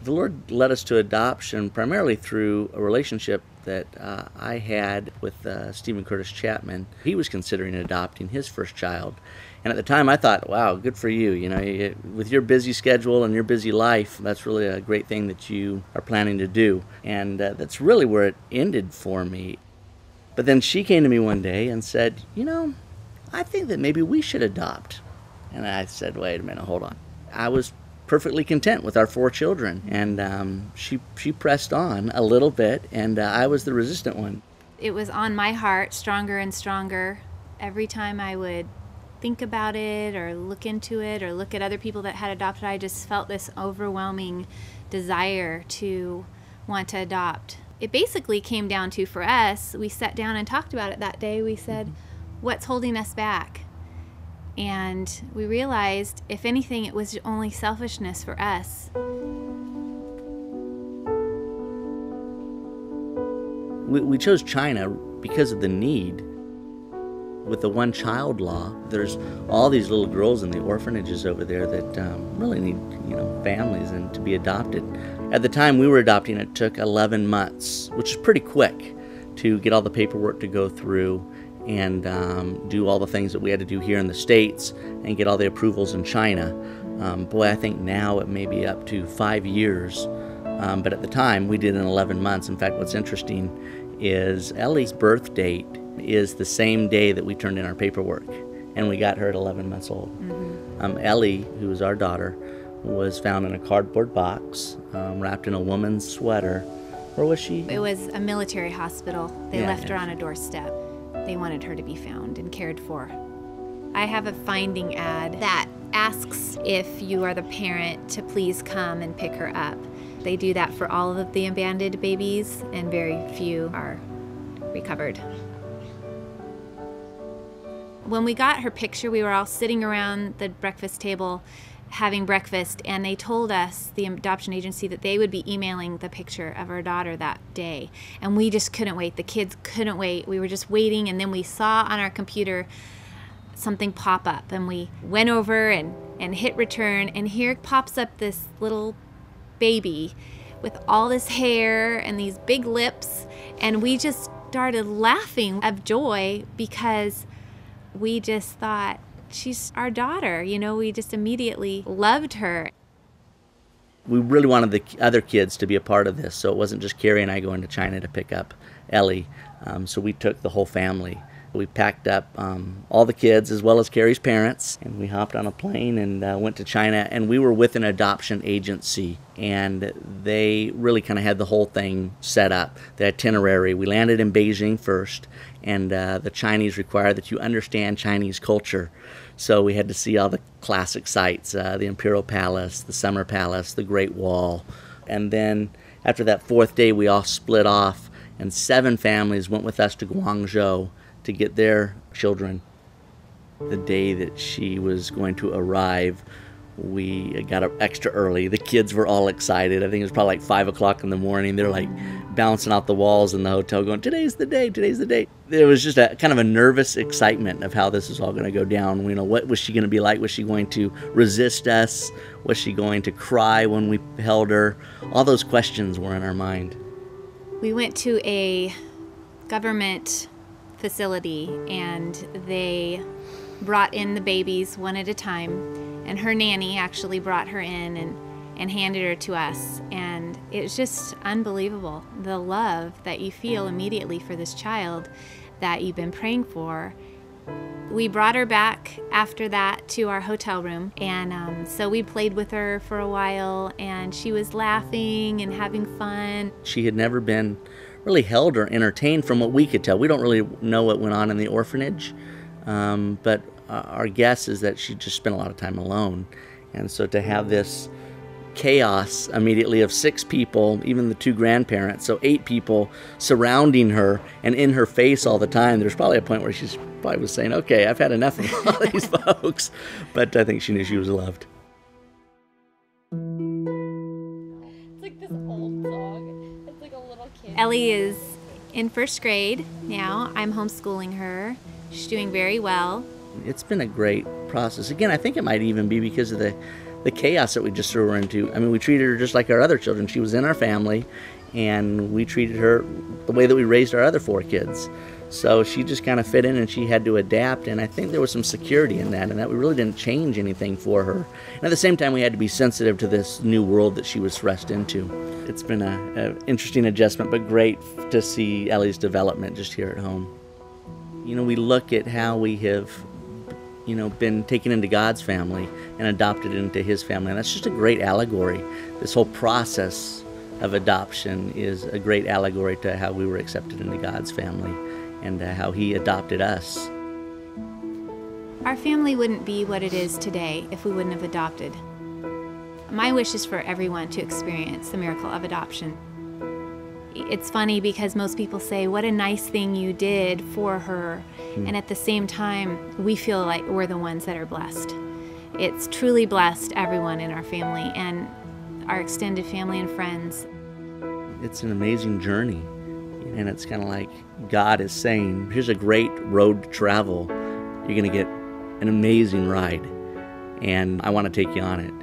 The Lord led us to adoption primarily through a relationship that I had with Stephen Curtis Chapman. He was considering adopting his first child. And at the time I thought, wow, good for you. You know, with your busy schedule and your busy life, that's really a great thing that you are planning to do. And that's really where it ended for me. But then she came to me one day and said, you know, I think that maybe we should adopt. And I said, wait a minute, hold on. I was perfectly content with our 4 children, and she pressed on a little bit, and I was the resistant one. It was on my heart stronger and stronger every time I would think about it or look into it or look at other people that had adopted. I just felt this overwhelming desire to want to adopt. It basically came down to, for us, we sat down and talked about it that day. We said, what's holding us back? And we realized, if anything, it was only selfishness for us. We chose China because of the need. With the one-child law, there's all these little girls in the orphanages over there that really need, families and to be adopted. At the time we were adopting, it took 11 months, which is pretty quick, to get all the paperwork to go through and do all the things that we had to do here in the States and get all the approvals in China. Boy, I think now it may be up to 5 years, but at the time we did it in 11 months. In fact, what's interesting is Ellie's birth date is the same day that we turned in our paperwork, and we got her at 11 months old. Mm-hmm. Ellie, who is our daughter, was found in a cardboard box, wrapped in a woman's sweater. Where was she? It was a military hospital. They left her on a doorstep. They wanted her to be found and cared for. I have a finding ad that asks if you are the parent to please come and pick her up. They do that for all of the abandoned babies, and very few are recovered. When we got her picture, we were all sitting around the breakfast table having breakfast, and they told us, the adoption agency, that they would be emailing the picture of our daughter that day. And we just couldn't wait. The kids couldn't wait. We were just waiting, and then we saw on our computer something pop up, and we went over and hit return, and here pops up this little baby with all this hair and these big lips, and we just started laughing of joy because we just thought, she's our daughter. We just immediately loved her. We really wanted the other kids to be a part of this, so it wasn't just Carrie and I going to China to pick up Ellie. So we took the whole family. We packed up all the kids as well as Carrie's parents, and we hopped on a plane and went to China, and we were with an adoption agency, and they really kind of had the whole thing set up, the itinerary. We landed in Beijing first, and the Chinese require that you understand Chinese culture. So we had to see all the classic sites, the Imperial Palace, the Summer Palace, the Great Wall. And then after that 4th day, we all split off, and 7 families went with us to Guangzhou to get their children. The day that she was going to arrive, we got up extra early. The kids were all excited. I think it was probably like 5 o'clock in the morning. They're like bouncing out the walls in the hotel going, today's the day, today's the day. There was just a kind of a nervous excitement of how this is all going to go down. What was she going to be like? Was she going to resist us? Was she going to cry when we held her? All those questions were in our mind. We went to a government facility, and they brought in the babies one at a time, and her nanny actually brought her in and handed her to us, and it was just unbelievable, the love that you feel immediately for this child that you've been praying for. We brought her back after that to our hotel room, and so we played with her for a while, and she was laughing and having fun. She had never been really held or entertained from what we could tell. We don't really know what went on in the orphanage, but our guess is that she just spent a lot of time alone. And so to have this chaos immediately of 6 people, even the 2 grandparents, so 8 people surrounding her and in her face all the time, there's probably a point where she probably was saying, okay, I've had enough of all these folks. But I think she knew she was loved. It's like this old song. It's like a little kid. Ellie is in 1st grade now. I'm homeschooling her. She's doing very well. It's been a great process. Again, I think it might even be because of the the chaos that we just threw her into. I mean, we treated her just like our other children. She was in our family, and we treated her the way that we raised our other 4 kids. So she just kind of fit in, and she had to adapt, and I think there was some security in that, and that we really didn't change anything for her. And at the same time, we had to be sensitive to this new world that she was thrust into. It's been an interesting adjustment, but great to see Ellie's development just here at home. You know, we look at how we have, you know, been taken into God's family and adopted into His family, and that's just a great allegory. This whole process of adoption is a great allegory to how we were accepted into God's family and how He adopted us. Our family wouldn't be what it is today if we wouldn't have adopted. My wish is for everyone to experience the miracle of adoption. It's funny because most people say, what a nice thing you did for her. And at the same time, we feel like we're the ones that are blessed. It's truly blessed everyone in our family and our extended family and friends. It's an amazing journey. And it's kind of like God is saying, here's a great road to travel. You're going to get an amazing ride, and I want to take you on it.